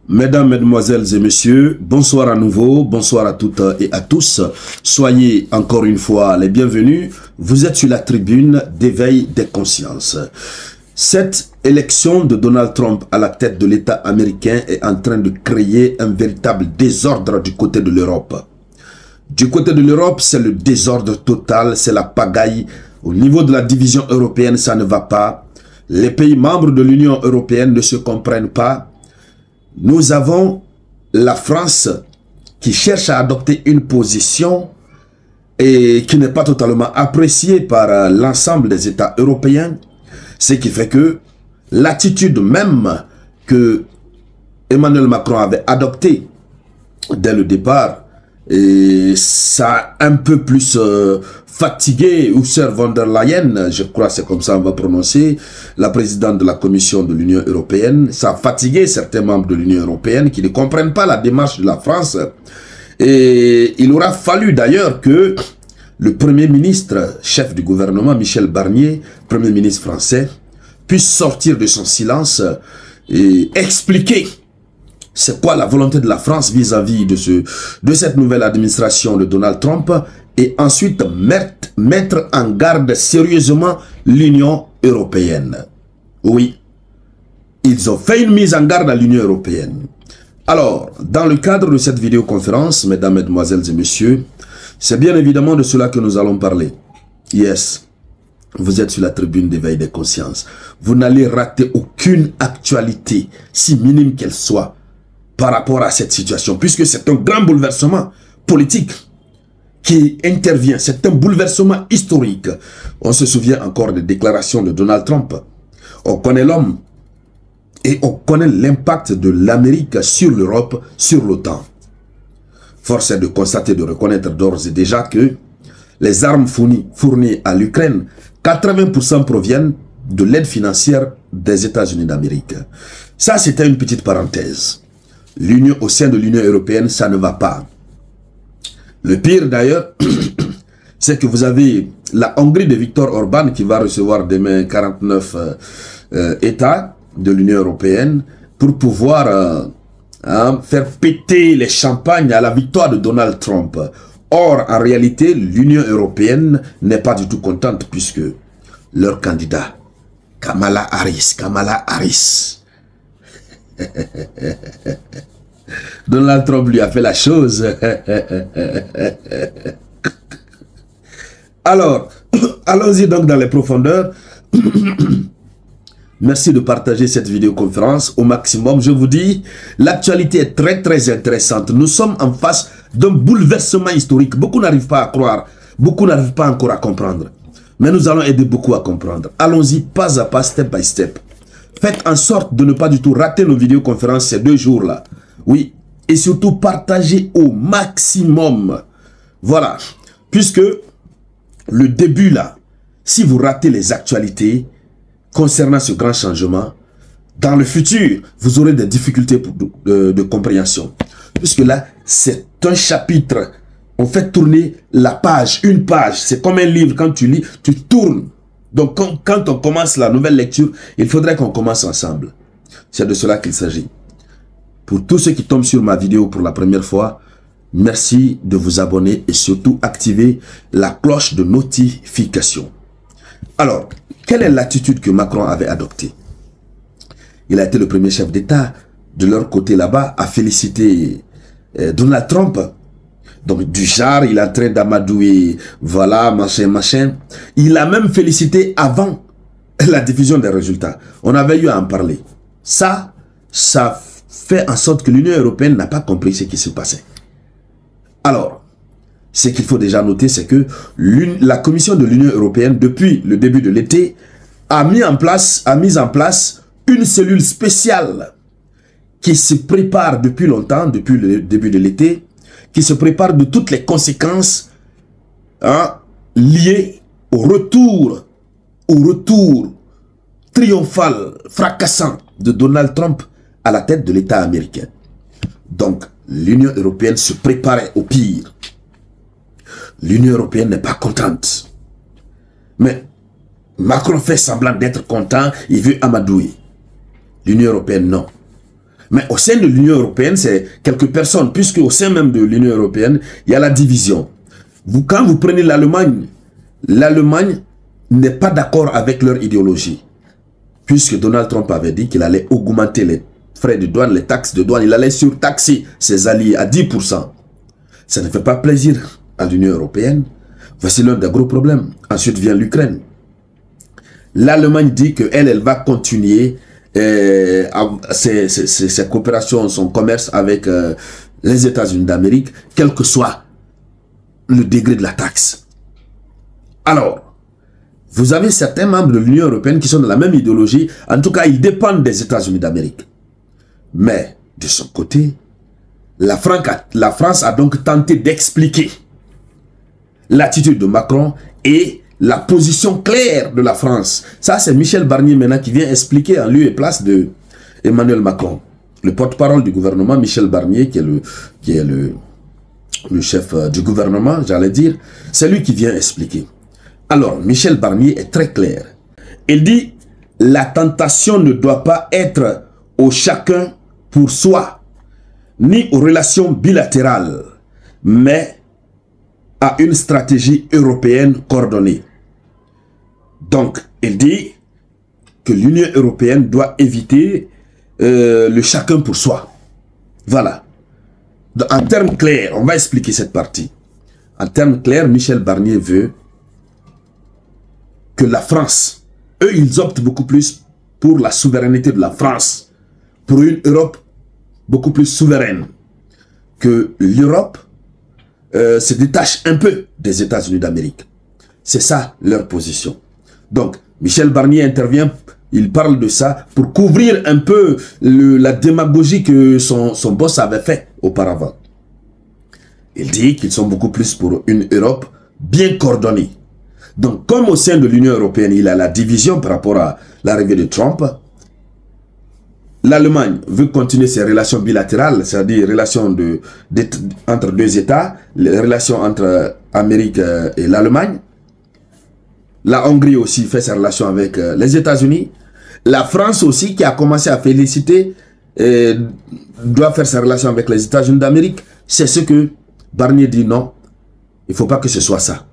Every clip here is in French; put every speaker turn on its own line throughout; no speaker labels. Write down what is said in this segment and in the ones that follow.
Mesdames, Mesdemoiselles et Messieurs, bonsoir à nouveau, bonsoir à toutes et à tous. Soyez encore une fois les bienvenus. Vous êtes sur la tribune d'éveil des consciences. Cette élection de Donald Trump à la tête de l'État américain est en train de créer un véritable désordre du côté de l'Europe. Du côté de l'Europe, c'est le désordre total, c'est la pagaille. Au niveau de la division européenne, ça ne va pas. Les pays membres de l'Union européenne ne se comprennent pas. Nous avons la France qui cherche à adopter une position et qui n'est pas totalement appréciée par l'ensemble des États européens. Ce qui fait que l'attitude même que Emmanuel Macron avait adoptée dès le départ, et ça a un peu plus fatigué Ursula von der Leyen, je crois c'est comme ça on va prononcer, la présidente de la Commission de l'Union européenne. Ça a fatigué certains membres de l'Union européenne qui ne comprennent pas la démarche de la France. Et il aura fallu d'ailleurs que le Premier ministre, chef du gouvernement, Michel Barnier, Premier ministre français, puisse sortir de son silence et expliquer c'est quoi la volonté de la France vis-à-vis de cette nouvelle administration de Donald Trump et ensuite mettre en garde sérieusement l'Union européenne. Oui, ils ont fait une mise en garde à l'Union européenne. Alors, dans le cadre de cette vidéoconférence, mesdames, mesdemoiselles et messieurs, c'est bien évidemment de cela que nous allons parler. Yes, vous êtes sur la tribune d'éveil des consciences. Vous n'allez rater aucune actualité, si minime qu'elle soit, par rapport à cette situation, puisque c'est un grand bouleversement politique qui intervient. C'est un bouleversement historique. On se souvient encore des déclarations de Donald Trump. On connaît l'homme et on connaît l'impact de l'Amérique sur l'Europe, sur l'OTAN. Force est de constater, de reconnaître d'ores et déjà que les armes fournies à l'Ukraine, 80% proviennent de l'aide financière des États-Unis d'Amérique. Ça, c'était une petite parenthèse. L'Union, au sein de l'Union européenne, ça ne va pas. Le pire d'ailleurs, c'est que vous avez la Hongrie de Viktor Orban qui va recevoir demain 49 États de l'Union européenne pour pouvoir faire péter les champagnes à la victoire de Donald Trump. Or, en réalité, l'Union européenne n'est pas du tout contente puisque leur candidat, Kamala Harris, Donald Trump lui a fait la chose. Alors, allons-y donc dans les profondeurs. Merci de partager cette vidéoconférence au maximum. Je vous dis, l'actualité est très intéressante. Nous sommes en face d'un bouleversement historique. Beaucoup n'arrivent pas à croire. Beaucoup n'arrivent pas encore à comprendre. Mais nous allons aider beaucoup à comprendre. Allons-y pas à pas, step by step. Faites en sorte de ne pas du tout rater nos vidéoconférences ces 2 jours-là. Oui, et surtout partagez au maximum. Voilà, puisque le début là, si vous ratez les actualités concernant ce grand changement, dans le futur, vous aurez des difficultés de compréhension. Puisque là, c'est un chapitre. On fait tourner la page, une page. C'est comme un livre, quand tu lis, tu tournes. Donc quand on commence la nouvelle lecture, il faudrait qu'on commence ensemble. C'est de cela qu'il s'agit. Pour tous ceux qui tombent sur ma vidéo pour la première fois, merci de vous abonner et surtout activer la cloche de notification. Alors, quelle est l'attitude que Macron avait adoptée? Il a été le premier chef d'État de leur côté là-bas à féliciter Donald Trump. Donc du genre, il est en train d'amadouer, voilà, machin. Il a même félicité avant la diffusion des résultats. On avait eu à en parler. Ça fait en sorte que l'Union européenne n'a pas compris ce qui se passait. Alors, ce qu'il faut déjà noter, c'est que la Commission de l'Union européenne, depuis le début de l'été, a mis en place une cellule spéciale qui se prépare depuis longtemps, depuis le début de l'été, qui se prépare de toutes les conséquences liées au retour triomphal, fracassant de Donald Trump à la tête de l'État américain. Donc, l'Union européenne se préparait au pire. L'Union européenne n'est pas contente. Mais Macron fait semblant d'être content, il veut amadouer. L'Union européenne, non. Mais au sein de l'Union européenne, c'est quelques personnes, puisque au sein même de l'Union européenne, il y a la division. Quand vous prenez l'Allemagne, l'Allemagne n'est pas d'accord avec leur idéologie. Puisque Donald Trump avait dit qu'il allait augmenter les frais de douane, les taxes de douane, il allait surtaxer ses alliés à 10%. Ça ne fait pas plaisir à l'Union européenne. Voici l'un des gros problèmes. Ensuite vient l'Ukraine. L'Allemagne dit qu'elle va continuer ses coopérations, son commerce avec les États-Unis d'Amérique, quel que soit le degré de la taxe. Alors, vous avez certains membres de l'Union européenne qui sont de la même idéologie. En tout cas, ils dépendent des États-Unis d'Amérique. Mais, de son côté, la France a donc tenté d'expliquer l'attitude de Macron et la position claire de la France. Ça, c'est Michel Barnier maintenant qui vient expliquer en lieu et place de Emmanuel Macron. Le porte-parole du gouvernement, Michel Barnier, qui est le chef du gouvernement, j'allais dire, c'est lui qui vient expliquer. Alors, Michel Barnier est très clair. Il dit, la tentation ne doit pas être au chacun pour soi, ni aux relations bilatérales, mais à une stratégie européenne coordonnée. Donc, il dit que l'Union européenne doit éviter le chacun pour soi. Voilà. En termes clairs, on va expliquer cette partie. En termes clairs, Michel Barnier veut que la France, eux, ils optent beaucoup plus pour la souveraineté de la France, pour une Europe beaucoup plus souveraine, que l'Europe se détache un peu des États-Unis d'Amérique. C'est ça leur position. Donc, Michel Barnier intervient, il parle de ça pour couvrir un peu la démagogie que son boss avait fait auparavant. Il dit qu'ils sont beaucoup plus pour une Europe bien coordonnée. Donc, comme au sein de l'Union européenne, il y a la division par rapport à l'arrivée de Trump, l'Allemagne veut continuer ses relations bilatérales, c'est-à-dire relations entre deux États, les relations entre Amérique et l'Allemagne. La Hongrie aussi fait ses relations avec les États-Unis. La France aussi, qui a commencé à féliciter, doit faire ses relations avec les États-Unis d'Amérique. C'est ce que Barnier dit non. Il ne faut pas que ce soit ça.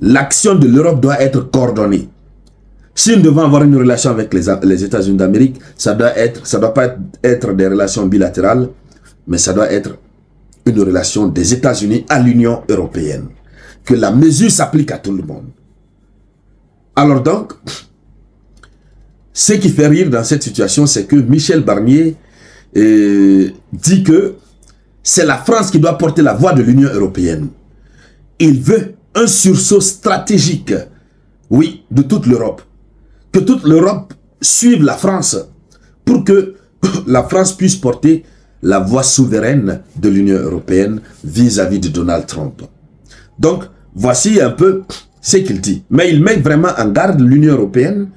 L'action de l'Europe doit être coordonnée. Si nous devons avoir une relation avec les États-Unis d'Amérique, ça doit pas être des relations bilatérales, mais ça doit être une relation des États-Unis à l'Union européenne. Que la mesure s'applique à tout le monde. Alors donc, ce qui fait rire dans cette situation, c'est que Michel Barnier dit que c'est la France qui doit porter la voix de l'Union européenne. Il veut un sursaut stratégique, oui, de toute l'Europe. Que toute l'Europe suive la France pour que la France puisse porter la voix souveraine de l'Union européenne vis-à-vis de Donald Trump. Donc, voici un peu ce qu'il dit. Mais il met vraiment en garde l'Union européenne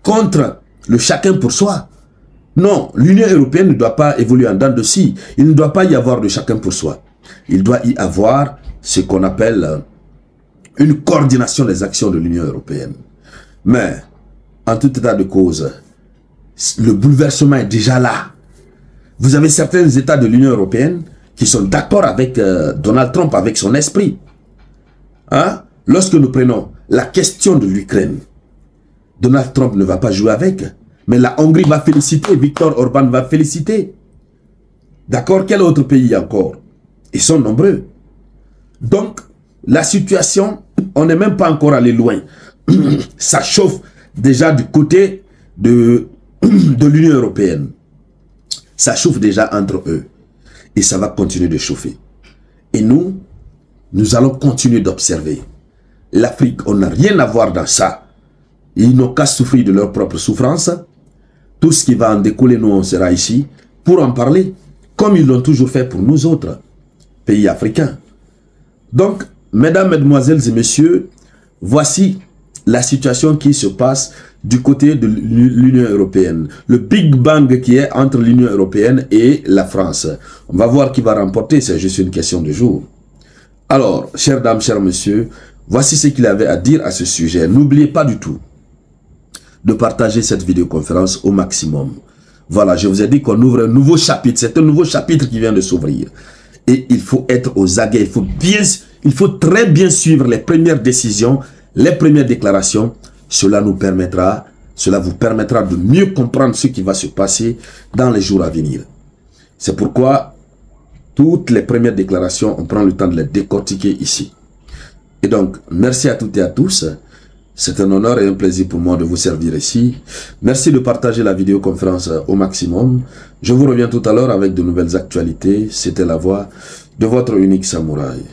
contre le chacun pour soi. Non, l'Union européenne ne doit pas évoluer en dents de scie. Il ne doit pas y avoir de chacun pour soi. Il doit y avoir ce qu'on appelle une coordination des actions de l'Union européenne. Mais, en tout état de cause, le bouleversement est déjà là. Vous avez certains États de l'Union européenne qui sont d'accord avec Donald Trump, avec son esprit. Hein? Lorsque nous prenons la question de l'Ukraine, Donald Trump ne va pas jouer avec, mais la Hongrie va féliciter, Viktor Orban va féliciter. D'accord? Quel autre pays encore? Ils sont nombreux. Donc, la situation, on n'est même pas encore allé loin. Ça chauffe déjà du côté de l'Union européenne. Ça chauffe déjà entre eux. Et ça va continuer de chauffer. Et nous allons continuer d'observer. L'Afrique, on n'a rien à voir dans ça. Ils n'ont qu'à souffrir de leur propre souffrance. Tout ce qui va en découler, nous, on sera ici pour en parler, comme ils l'ont toujours fait pour nous autres, pays africains. Donc, mesdames, mesdemoiselles et messieurs, voici la situation qui se passe du côté de l'Union européenne. Le Big Bang qui est entre l'Union européenne et la France. On va voir qui va remporter, c'est juste une question de jour. Alors, chères dames, chers messieurs, voici ce qu'il avait à dire à ce sujet. N'oubliez pas du tout de partager cette vidéoconférence au maximum. Voilà, je vous ai dit qu'on ouvre un nouveau chapitre. C'est un nouveau chapitre qui vient de s'ouvrir. Et il faut être aux aguets. Il faut très bien suivre les premières décisions, les premières déclarations. Cela vous permettra de mieux comprendre ce qui va se passer dans les jours à venir. C'est pourquoi toutes les premières déclarations, on prend le temps de les décortiquer ici. Et donc, merci à toutes et à tous. C'est un honneur et un plaisir pour moi de vous servir ici. Merci de partager la vidéoconférence au maximum. Je vous reviens tout à l'heure avec de nouvelles actualités. C'était la voix de votre unique samouraï.